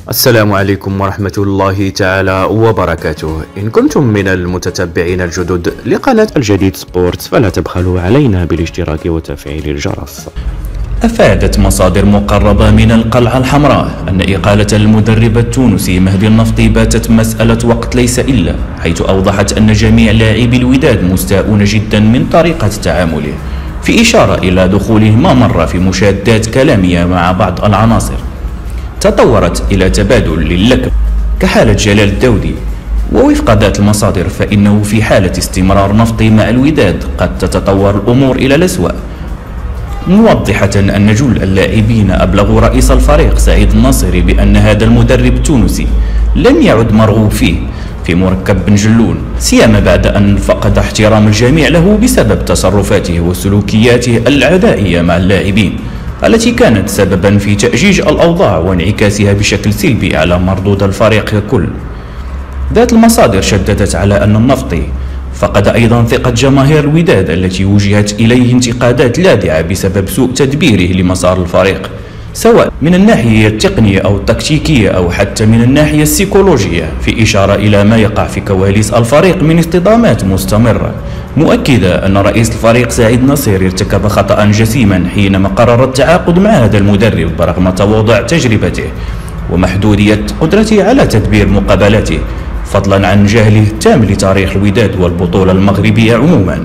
السلام عليكم ورحمة الله تعالى وبركاته. إن كنتم من المتتبعين الجدد لقناة الجديد سبورت فلا تبخلوا علينا بالاشتراك وتفعيل الجرس. أفادت مصادر مقربة من القلعة الحمراء أن إقالة المدرب التونسي مهدي النفطي باتت مسألة وقت ليس إلا، حيث أوضحت أن جميع لاعبي الوداد مستاءون جدا من طريقة تعامله، في إشارة إلى دخوله ما مر في مشادات كلامية مع بعض العناصر تطورت إلى تبادل للكب كحالة جلال الدودي. ووفق ذات المصادر فإنه في حالة استمرار نفطي مع الوداد قد تتطور الأمور إلى الأسوأ، موضحة أن جل اللاعبين أبلغوا رئيس الفريق سعيد الناصري بأن هذا المدرب التونسي لم يعد مرغوب فيه في مركب بن جلون، سيما بعد أن فقد احترام الجميع له بسبب تصرفاته وسلوكياته العدائية مع اللاعبين التي كانت سببا في تأجيج الأوضاع وانعكاسها بشكل سلبي على مردود الفريق ككل. ذات المصادر شددت على أن النفطي فقد أيضا ثقة جماهير الوداد التي وجهت إليه انتقادات لاذعة بسبب سوء تدبيره لمسار الفريق، سواء من الناحية التقنية أو التكتيكية أو حتى من الناحية السيكولوجية، في إشارة إلى ما يقع في كواليس الفريق من اصطدامات مستمرة، مؤكدة أن رئيس الفريق سعيد نصير ارتكب خطأ جسيما حينما قرر التعاقد مع هذا المدرب برغم تواضع تجربته ومحدودية قدرته على تدبير مقابلاته، فضلا عن جهله التام لتاريخ الوداد والبطولة المغربية عموما.